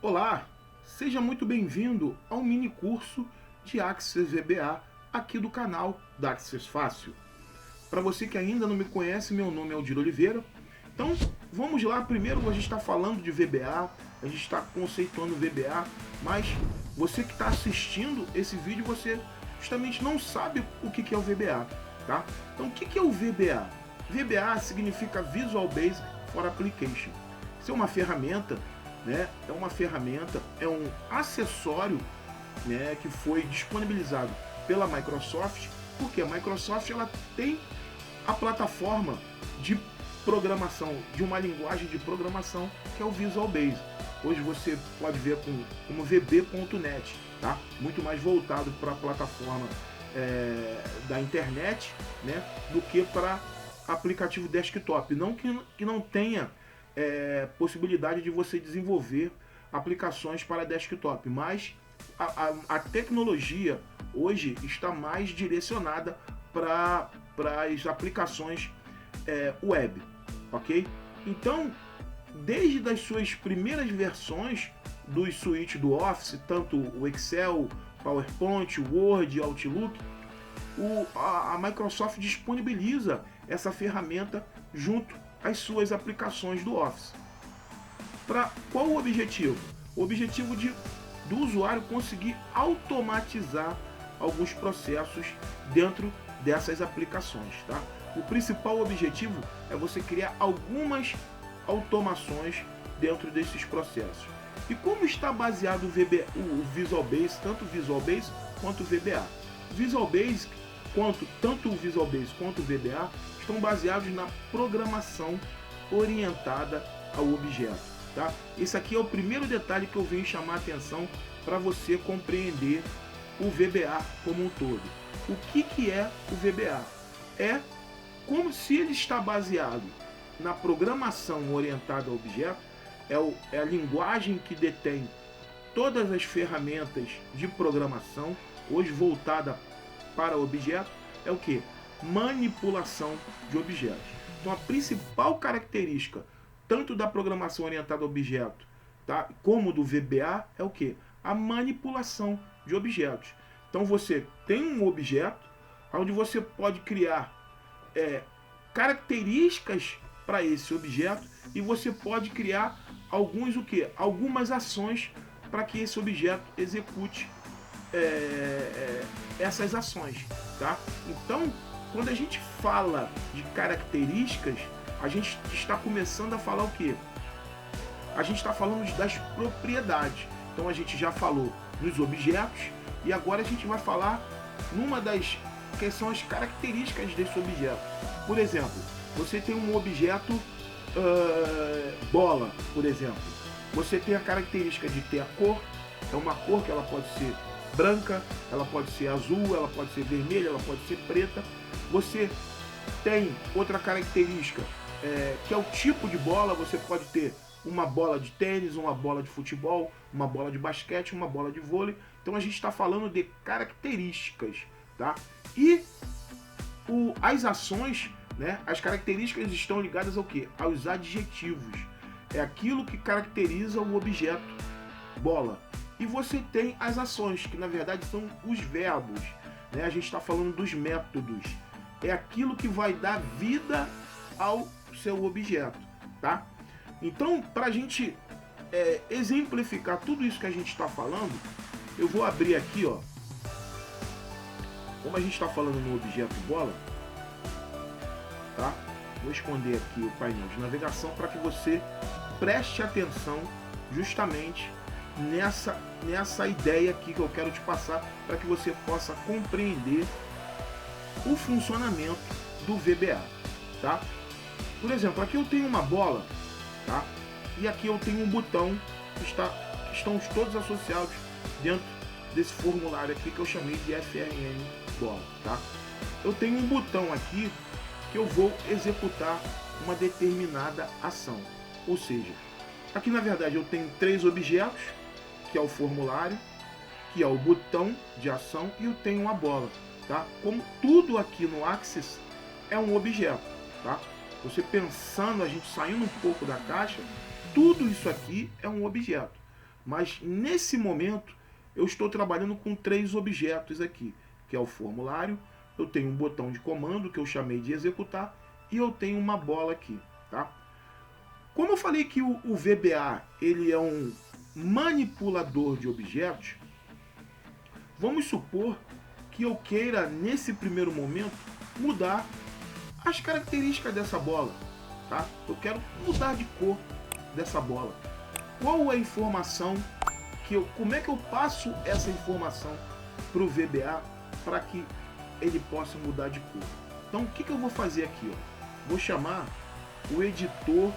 Olá, seja muito bem-vindo ao mini curso de Axis VBA aqui do canal da Axis Fácil. Para você que ainda não me conhece, meu nome é Aldir Oliveira. Então, vamos lá. Primeiro a gente está falando de VBA, a gente está conceituando VBA, mas você que está assistindo esse vídeo, você justamente não sabe o que é o VBA, tá? Então, o que é o VBA? VBA significa Visual Basic for Application. Isso é uma ferramenta, né? É um acessório, né, que foi disponibilizado pela Microsoft, porque a Microsoft ela tem a plataforma de programação, de uma linguagem de programação que é o Visual Basic. Hoje você pode ver como VB.net, tá? Muito mais voltado para a plataforma da internet, né, do que para aplicativo desktop. Não que não tenha possibilidade de você desenvolver aplicações para desktop, mas a tecnologia hoje está mais direcionada para as aplicações web, ok? Então, desde as suas primeiras versões dos suítes do Office, tanto o Excel, PowerPoint, Word, Outlook, a Microsoft disponibiliza essa ferramenta junto às suas aplicações do Office. Para qual o objetivo? O objetivo do usuário conseguir automatizar alguns processos dentro dessas aplicações, tá? O principal objetivo é você criar algumas automações dentro desses processos. E como está baseado o Visual Basic, tanto o Visual Basic quanto o VBA? Tanto o Visual Basic quanto o VBA estão baseados na programação orientada ao objeto, tá? Esse aqui é o primeiro detalhe que eu venho chamar a atenção para você compreender o VBA como um todo. O que é o VBA? É como se ele está baseado na programação orientada ao objeto, é a linguagem que detém todas as ferramentas de programação, hoje voltada para objeto, é o que? Manipulação de objetos. Então a principal característica tanto da programação orientada a objeto, tá, como do VBA é o que? A manipulação de objetos. Então você tem um objeto onde você pode criar características para esse objeto e você pode criar algumas ações para que esse objeto execute essas ações, tá? Então, quando a gente fala de características, a gente está começando a falar o quê? A gente está falando das propriedades. Então a gente já falou nos objetos e agora a gente vai falar numa das que são as características desse objeto. Por exemplo, você tem um objeto bola, por exemplo. Você tem a característica de ter a cor. É uma cor que ela pode ser branca, ela pode ser azul, ela pode ser vermelha, ela pode ser preta. Você tem outra característica que é o tipo de bola. Você pode ter uma bola de tênis, uma bola de futebol, uma bola de basquete, uma bola de vôlei. Então a gente está falando de características, tá? E as ações, né? As características estão ligadas ao quê? Aos adjetivos. É aquilo que caracteriza o objeto bola. E você tem as ações, que na verdade são os verbos, né? A gente está falando dos métodos. É aquilo que vai dar vida ao seu objeto, tá? Então, para a gente exemplificar tudo isso que a gente está falando, eu vou abrir aqui, ó. Como a gente está falando no objeto bola, tá? Vou esconder aqui o painel de navegação para que você preste atenção justamente nessa ideia aqui que eu quero te passar, para que você possa compreender o funcionamento do VBA, tá? Por exemplo, aqui eu tenho uma bola, tá? E aqui eu tenho um botão que estão todos associados dentro desse formulário aqui que eu chamei de FRN bola, tá? Eu tenho um botão aqui que eu vou executar uma determinada ação. Ou seja, aqui na verdade eu tenho 3 objetos, que é o formulário, que é o botão de ação, e eu tenho uma bola, tá? Como tudo aqui no Axis é um objeto, tá? Você pensando, a gente saindo um pouco da caixa, tudo isso aqui é um objeto. Mas nesse momento eu estou trabalhando com 3 objetos aqui, que é o formulário, eu tenho um botão de comando que eu chamei de executar e eu tenho uma bola aqui, tá? Como eu falei que o VBA ele é um manipulador de objetos, vamos supor que eu queira, nesse primeiro momento, mudar as características dessa bola, tá? Eu quero mudar de cor dessa bola. Qual é a informação como é que eu passo essa informação para o VBA para que ele possa mudar de cor? Então, o que eu vou fazer aqui? Ó? Vou chamar o editor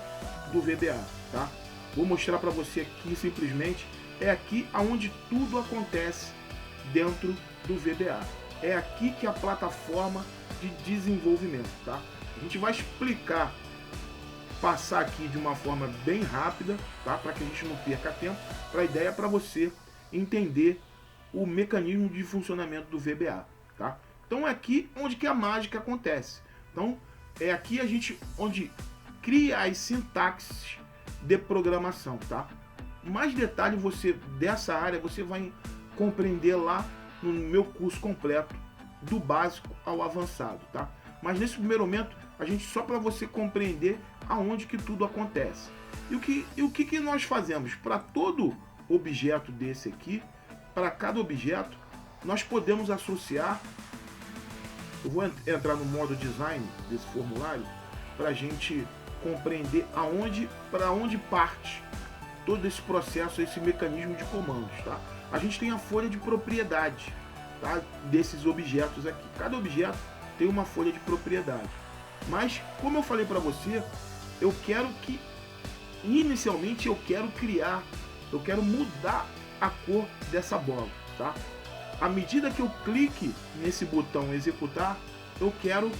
do VBA, tá? Vou mostrar para você aqui simplesmente, é aqui aonde tudo acontece dentro do VBA. É aqui que é a plataforma de desenvolvimento, tá? A gente vai explicar, passar aqui de uma forma bem rápida, tá? Para que a gente não perca tempo. A ideia é para você entender o mecanismo de funcionamento do VBA, tá? Então é aqui onde que a mágica acontece. Então é aqui a gente onde cria as sintaxes de programação, tá? Mais detalhe dessa área você vai compreender lá no meu curso completo do básico ao avançado, tá? Mas nesse primeiro momento a gente só para você compreender aonde que tudo acontece. E o que nós fazemos? Para todo objeto desse aqui, para cada objeto, nós podemos associar. Eu vou entrar no modo design desse formulário para a gente compreender para onde parte todo esse processo, esse mecanismo de comandos, tá? A gente tem a folha de propriedade, tá? Desses objetos aqui. Cada objeto tem uma folha de propriedade. Mas, como eu falei para você, eu quero que, inicialmente, eu quero mudar a cor dessa bola, tá? À medida que eu clique nesse botão executar, eu quero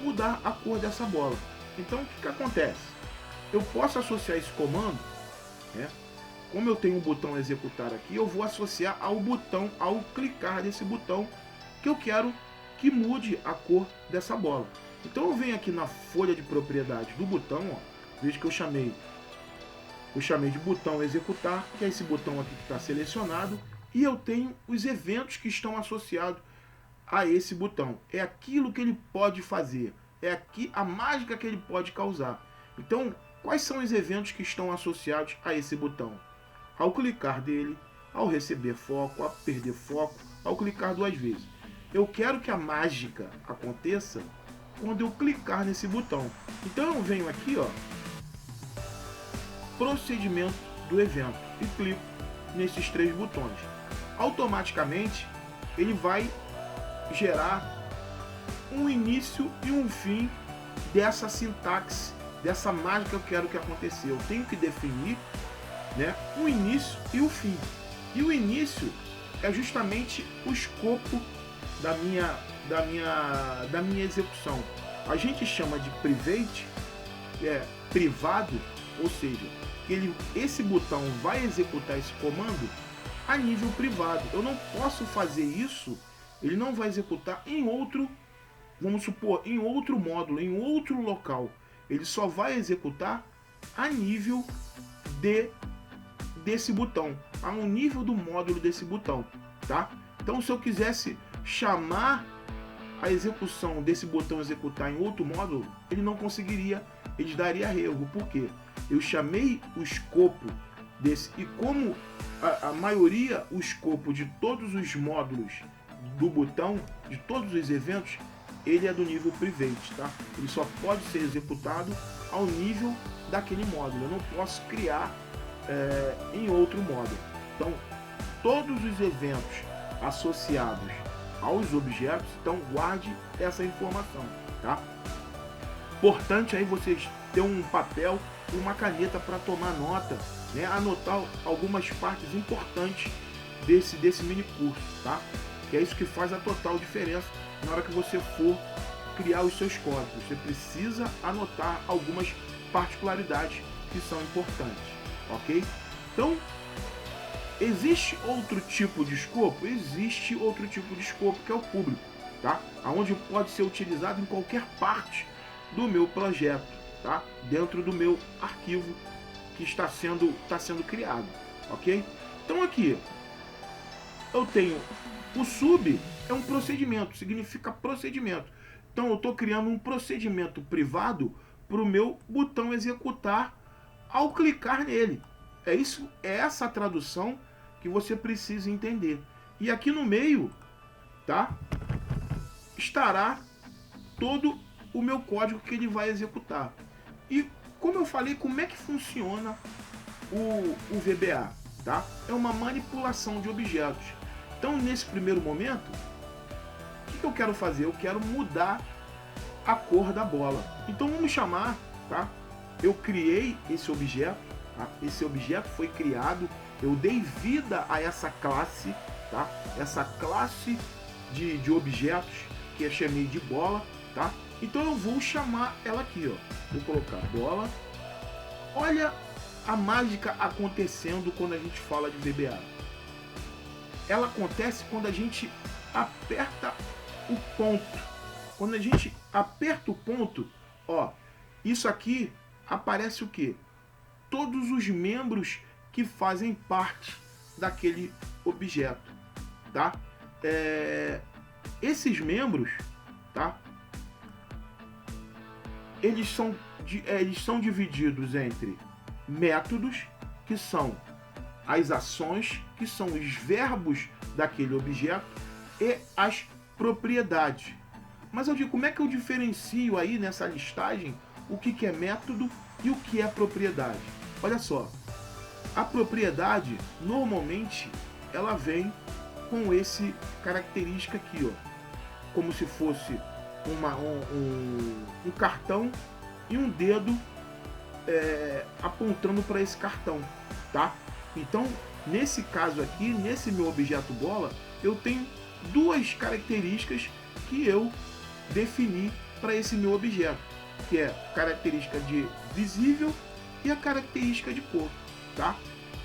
mudar a cor dessa bola. Então, o que acontece? Eu posso associar esse comando, né? Como eu tenho um botão executar aqui, eu vou associar ao clicar nesse botão, que eu quero que mude a cor dessa bola. Então eu venho aqui na folha de propriedade do botão, ó, veja que eu chamei de botão executar, que é esse botão aqui que está selecionado, e eu tenho os eventos que estão associados a esse botão. É aquilo que ele pode fazer, é aqui a mágica que ele pode causar. Então, quais são os eventos que estão associados a esse botão? Ao clicar dele, ao receber foco, a perder foco, ao clicar 2 vezes. Eu quero que a mágica aconteça quando eu clicar nesse botão. Então eu venho aqui, ó, procedimento do evento, e clico nesses 3 botões. Automaticamente ele vai gerar um início e um fim dessa sintaxe, dessa mágica que eu quero que aconteça. Eu tenho que definir, né, o início e o fim. E o início é justamente o escopo da minha execução. A gente chama de private, que é privado, ou seja, que esse botão vai executar esse comando a nível privado. Eu não posso fazer isso, ele não vai executar em outro, vamos supor, em outro módulo, em outro local. Ele só vai executar a nível desse botão, a um nível do módulo desse botão, tá? Então, se eu quisesse chamar a execução desse botão executar em outro módulo, ele não conseguiria, ele daria erro. Por quê? Eu chamei o escopo desse, e como a maioria, o escopo de todos os módulos do botão, de todos os eventos, ele é do nível private, tá? Ele só pode ser executado ao nível daquele módulo. Eu não posso criar em outro módulo. Então, todos os eventos associados aos objetos, então guarde essa informação, tá? Importante aí vocês ter um papel e uma caneta para tomar nota, né? Anotar algumas partes importantes desse mini curso, tá? Que é isso que faz a total diferença na hora que você for criar os seus códigos. Você precisa anotar algumas particularidades que são importantes, ok? Então, existe outro tipo de escopo? Existe outro tipo de escopo, que é o público, tá? Onde pode ser utilizado em qualquer parte do meu projeto, tá? Dentro do meu arquivo que está sendo criado. ok? Então aqui eu tenho o sub, é um procedimento, significa procedimento. Então eu estou criando um procedimento privado para o meu botão executar ao clicar nele. É essa a tradução que você precisa entender. E aqui no meio, tá, estará todo o meu código que ele vai executar. E como eu falei, como é que funciona o VBA? Tá? É uma manipulação de objetos. Então, nesse primeiro momento, o que eu quero fazer? Eu quero mudar a cor da bola. Então, vamos chamar, tá? Eu criei esse objeto, tá? Esse objeto foi criado, eu dei vida a essa classe, tá? Essa classe de objetos que eu chamei de bola, tá? Então eu vou chamar ela aqui, ó. Vou colocar bola. Olha a mágica acontecendo quando a gente fala de VBA. Ela acontece quando a gente aperta o ponto. Quando a gente aperta o ponto, ó, isso aqui aparece o quê? Todos os membros que fazem parte daquele objeto, tá? Esses membros, tá? Eles são divididos entre métodos, que são as ações, que são os verbos daquele objeto, e as propriedades. Mas eu digo, como é que eu diferencio aí nessa listagem o que é método e o que é propriedade? Olha só, a propriedade normalmente ela vem com esse característica aqui, ó, como se fosse um cartão e um dedo apontando para esse cartão, tá? Então, nesse caso aqui, nesse meu objeto bola, eu tenho duas características que eu defini para esse meu objeto, que é a característica de visível e a característica de cor, tá?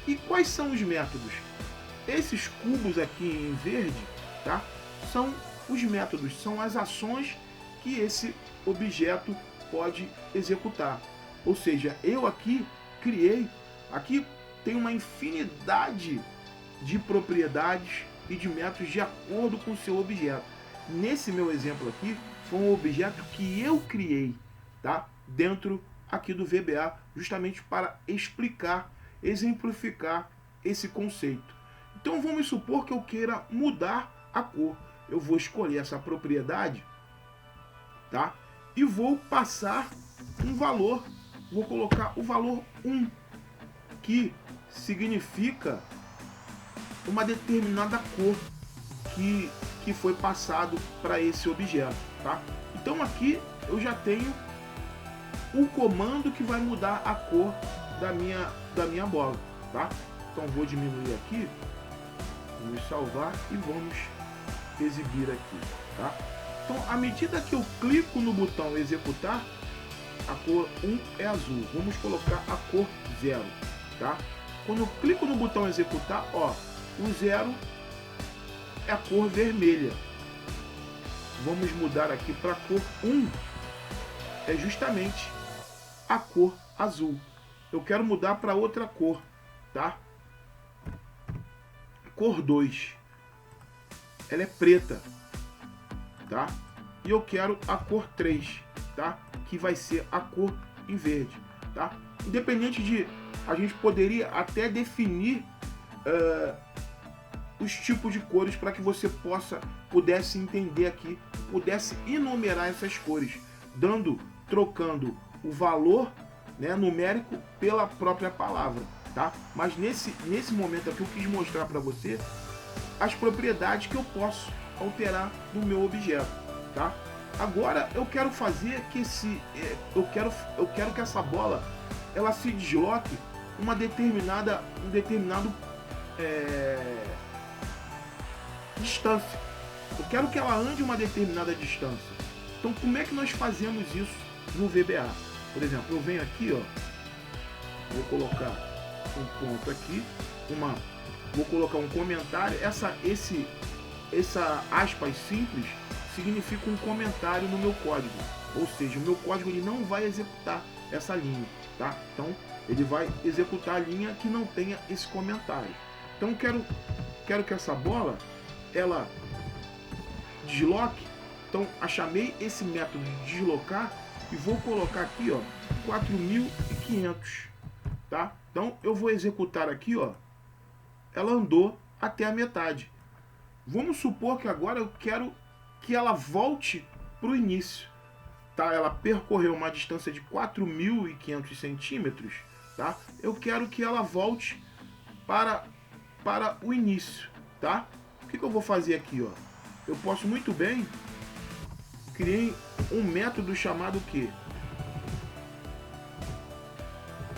E quais são os métodos? Esses cubos aqui em verde, tá? São os métodos, são as ações que esse objeto pode executar. Ou seja, eu aqui criei, aqui tem uma infinidade de propriedades e de métodos de acordo com o seu objeto. Nesse meu exemplo aqui, foi um objeto que eu criei, tá? Dentro aqui do VBA, justamente para explicar, exemplificar esse conceito. Então vamos supor que eu queira mudar a cor. Eu vou escolher essa propriedade, tá? E vou passar um valor, vou colocar o valor 1, que significa uma determinada cor que foi passado para esse objeto, tá? Então aqui eu já tenho o comando que vai mudar a cor da minha bola, tá? Então vou diminuir aqui, vamos salvar e vamos exibir aqui, tá? Então, à medida que eu clico no botão executar, a cor 1 é azul. Vamos colocar a cor 0, tá? Quando eu clico no botão executar, ó, o 0 é a cor vermelha. Vamos mudar aqui para a cor 1, é justamente a cor azul. Eu quero mudar para outra cor, tá? Cor 2. Ela é preta, tá? E eu quero a cor 3, tá? Que vai ser a cor em verde, tá? Independente de... A gente poderia até definir os tipos de cores para que você pudesse entender aqui, pudesse enumerar essas cores, trocando o valor, né, numérico pela própria palavra, tá? Mas nesse momento aqui eu quis mostrar para você as propriedades que eu posso alterar no meu objeto, tá? Agora eu quero fazer que eu quero que essa bola ela se desloque um determinado distância. Eu quero que ela ande uma determinada distância. Então como é que nós fazemos isso no VBA? Por exemplo, eu venho aqui, ó, vou colocar um ponto aqui, vou colocar um comentário. Essa aspas simples significa um comentário no meu código, ou seja, o meu código ele não vai executar essa linha, tá? Então Ele vai executar a linha que não tenha esse comentário. Então quero que essa bola ela desloque. Então chamei esse método de deslocar e vou colocar aqui, ó, 4.500, tá? Então eu vou executar aqui, ó, ela andou até a metade. Vamos supor que agora eu quero que ela volte para o início, tá? Ela percorreu uma distância de 4.500 centímetros, tá? Eu quero que ela volte para o início, tá? O que eu vou fazer aqui, ó? Eu posso muito bem criar um método chamado o quê?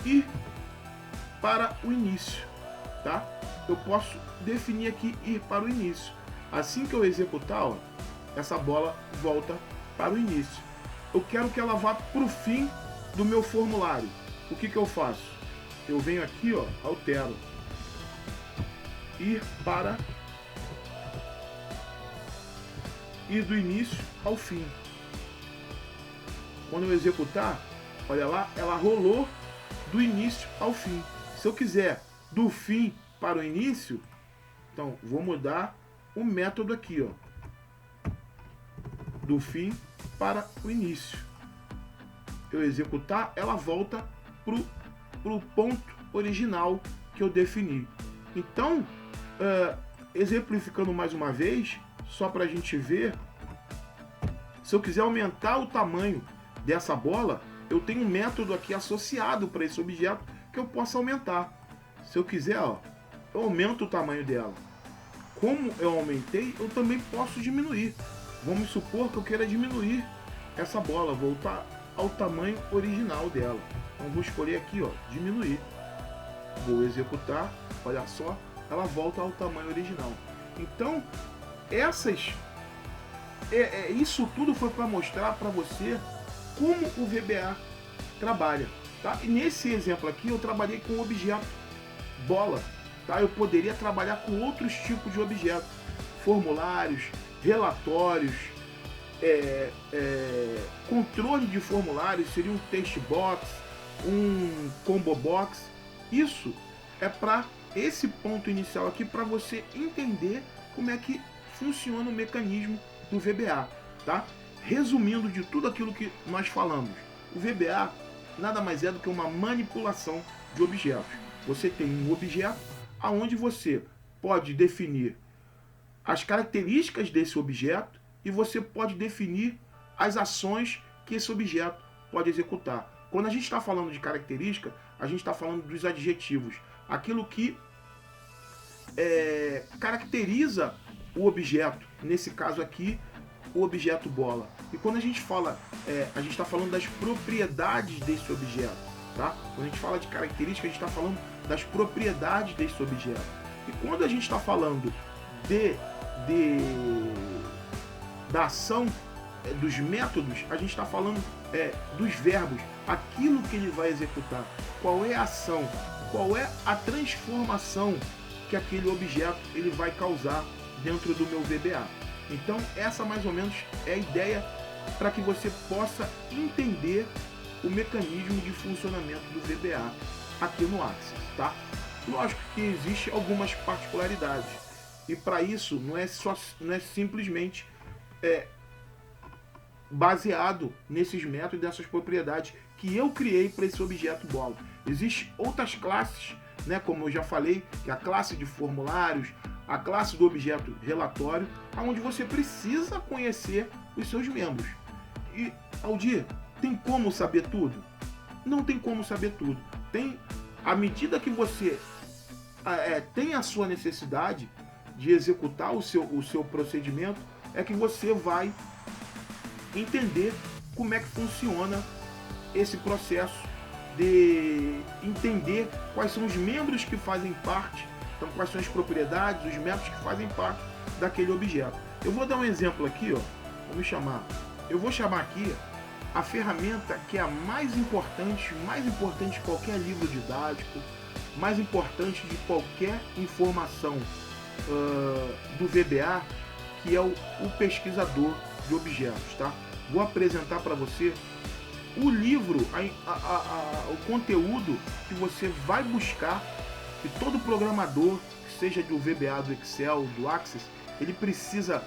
Ir para o início, tá? Eu posso definir aqui ir para o início. Assim que eu executar, ó, essa bola volta para o início. Eu quero que ela vá para o fim do meu formulário. O que eu faço? Eu venho aqui, ó, altero. Ir do início ao fim. Quando eu executar, olha lá, ela rolou do início ao fim. Se eu quiser do fim para o início, então vou mudar o método aqui, ó, do fim para o início. Eu executar, ela volta pro ponto original que eu defini. Então, exemplificando mais uma vez, só para a gente ver, se eu quiser aumentar o tamanho dessa bola, eu tenho um método aqui associado para esse objeto que eu posso aumentar. Se eu quiser, ó, eu aumento o tamanho dela. Como eu aumentei, eu também posso diminuir. Vamos supor que eu queira diminuir essa bola, voltar ao tamanho original dela. Então vou escolher aqui, ó, diminuir. Vou executar, olha só, ela volta ao tamanho original. Então, isso tudo foi para mostrar para você como o VBA trabalha, tá? E nesse exemplo aqui eu trabalhei com o objeto bola, tá? Eu poderia trabalhar com outros tipos de objetos, formulários, relatórios, controle de formulários, seria um text box, um combo box. Isso é para esse ponto inicial aqui, para você entender como é que funciona o mecanismo do VBA, tá? Resumindo de tudo aquilo que nós falamos, o VBA nada mais é do que uma manipulação de objetos. Você tem um objeto aonde você pode definir as características desse objeto e você pode definir as ações que esse objeto pode executar. Quando a gente está falando de característica, a gente está falando dos adjetivos, aquilo que caracteriza o objeto, nesse caso aqui, o objeto bola. E quando a gente fala, a gente está falando das propriedades desse objeto, tá? Quando a gente fala de característica, a gente está falando das propriedades desse objeto. E quando a gente está falando da ação, dos métodos, a gente está falando dos verbos, aquilo que ele vai executar, qual é a ação, qual é a transformação que aquele objeto ele vai causar dentro do meu VBA. Então essa mais ou menos é a ideia para que você possa entender o mecanismo de funcionamento do VBA aqui no Axis, tá? Lógico que existe algumas particularidades e para isso não é simplesmente baseado nesses métodos e nessas propriedades que eu criei para esse objeto bola. Existem outras classes, né, como eu já falei, que é a classe de formulários, a classe do objeto relatório, onde você precisa conhecer os seus membros. E, Aldir, tem como saber tudo? Não tem como saber tudo. À medida que você tem a sua necessidade de executar o seu procedimento, é que você vai entender como é que funciona esse processo de entender quais são os membros que fazem parte, então quais são as propriedades, os métodos que fazem parte daquele objeto. Eu vou dar um exemplo aqui, ó. Eu vou chamar aqui a ferramenta que é a mais importante de qualquer livro didático, mais importante de qualquer informação do VBA, que é o pesquisador de objetos, tá? Vou apresentar para você o livro, o conteúdo que você vai buscar, que todo programador, que seja do VBA, do Excel, do Access, ele precisa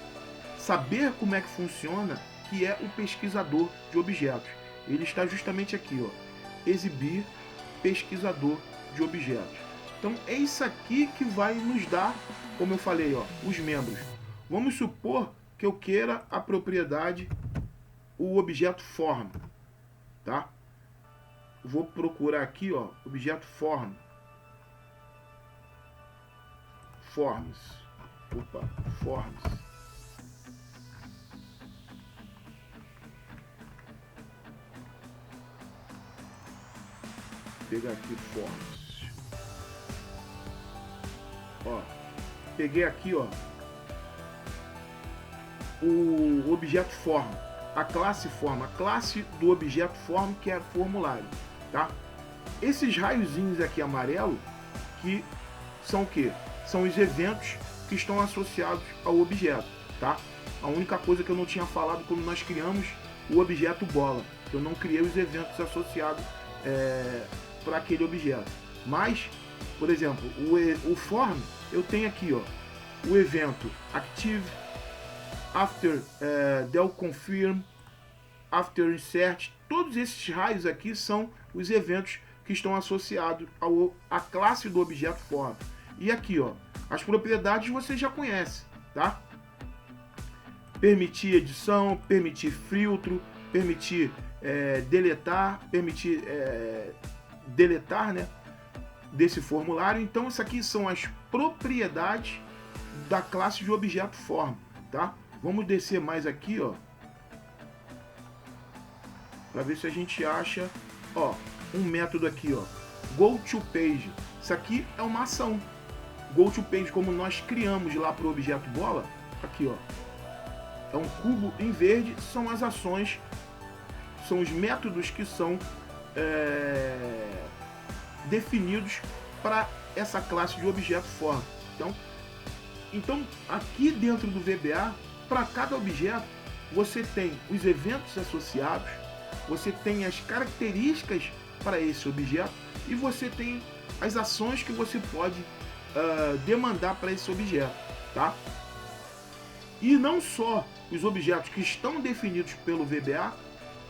saber como é que funciona, que é o pesquisador de objetos. Ele está justamente aqui, ó, exibir pesquisador de objetos. Então é isso aqui que vai nos dar, como eu falei, ó, os membros. Vamos supor que eu queira a propriedade, o objeto form, tá? Vou procurar aqui, ó, objeto form. Forms. Opa, forms. Vou pegar aqui forms. Ó, peguei aqui, ó, o objeto form, a classe form, a classe do objeto form, que é formulário, tá? Esses raiozinhos aqui amarelo, que são o que? São os eventos que estão associados ao objeto, tá? A única coisa que eu não tinha falado quando nós criamos o objeto bola, eu não criei os eventos associados para aquele objeto. Mas, por exemplo, o form, eu tenho aqui, ó, o evento active, after del confirm, after insert. Todos esses raios aqui são os eventos que estão associados à classe do objeto form. E aqui, ó, as propriedades você já conhece, tá? Permitir edição, permitir filtro, permitir deletar, permitir deletar, né, desse formulário. Então isso aqui são as propriedades da classe de objeto form, tá? Vamos descer mais aqui, ó, para ver se a gente acha, ó, um método aqui, ó, go to page. Isso aqui é uma ação. Go to page, como nós criamos lá para o objeto bola, aqui, ó, é um cubo em verde, são as ações, são os métodos que são definidos para essa classe de objeto form. Então, aqui dentro do VBA, para cada objeto, você tem os eventos associados, você tem as características para esse objeto e você tem as ações que você pode demandar para esse objeto, tá? E não só os objetos que estão definidos pelo VBA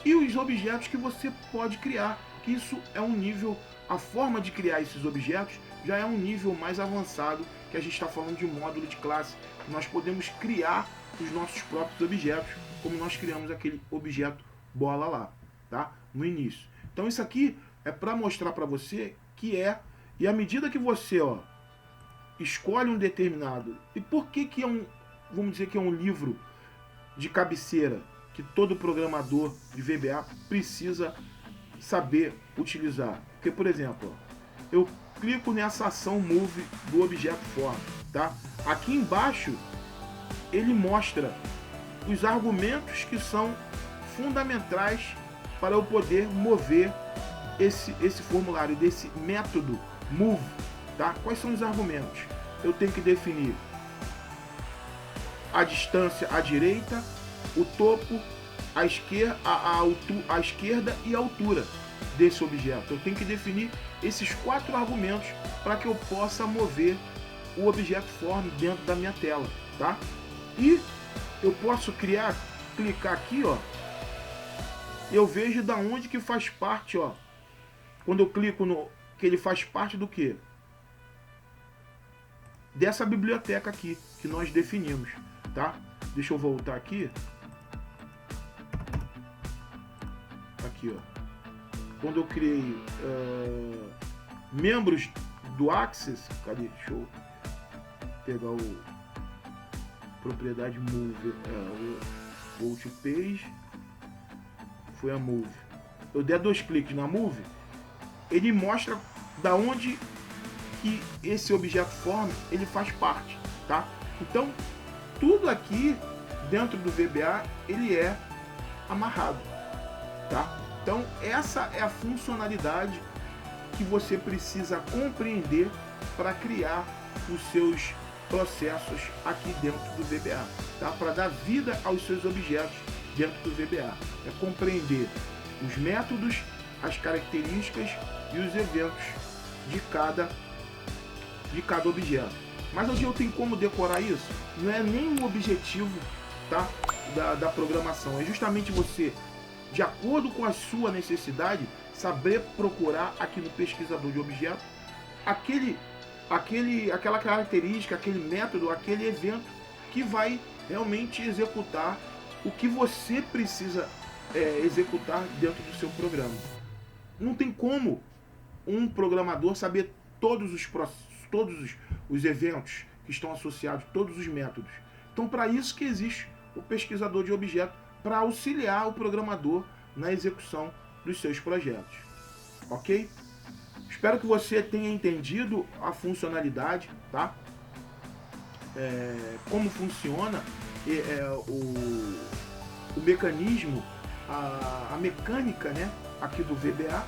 e os objetos que você pode criar, que isso é um nível, a forma de criar esses objetos já é um nível mais avançado, que a gente está falando de módulo de classe. Nós podemos criar os nossos próprios objetos, como nós criamos aquele objeto bola lá, tá? No início. Então isso aqui é para mostrar para você que e à medida que você, ó, escolhe um determinado, e por que é um, vamos dizer que é um livro de cabeceira que todo programador de VBA precisa saber utilizar? Porque, por exemplo, ó, eu clico nessa ação move do objeto form, tá? Aqui embaixo ele mostra os argumentos que são fundamentais para eu poder mover esse formulário desse método move, tá? Quais são os argumentos? Eu tenho que definir a distância à direita, o topo, a esquerda e a altura desse objeto. Eu tenho que definir esses 4 argumentos para que eu possa mover o objeto form dentro da minha tela, tá? E eu posso clicar aqui, ó, eu vejo da onde que faz parte, ó. Quando eu clico no que ele faz parte do que? Dessa biblioteca aqui que nós definimos, tá? Deixa eu voltar aqui. Aqui, ó. Quando eu criei membros do Access, cadê? Deixa eu pegar o propriedade move, go to page, foi a move. Eu der 2 cliques na move, ele mostra da onde que esse objeto form ele faz parte, tá? Então tudo aqui dentro do VBA ele é amarrado, tá? Então essa é a funcionalidade que você precisa compreender para criar os seus processos aqui dentro do VBA, tá? Para dar vida aos seus objetos dentro do VBA. É compreender os métodos, as características e os eventos de cada objeto. Mas hoje eu tenho como decorar isso? Não é nem o objetivo, tá, da programação, é justamente você, de acordo com a sua necessidade, saber procurar aqui no pesquisador de objetos aquela característica, aquele método, aquele evento que vai realmente executar o que você precisa executar dentro do seu programa. Não tem como um programador saber todos os eventos que estão associados, todos os métodos. Então, para isso que existe o pesquisador de objetos, para auxiliar o programador na execução dos seus projetos. Ok? Espero que você tenha entendido a funcionalidade, tá? Como funciona o mecanismo, a mecânica, né, aqui do VBA.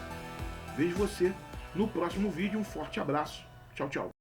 Vejo você no próximo vídeo. Um forte abraço. Tchau, tchau.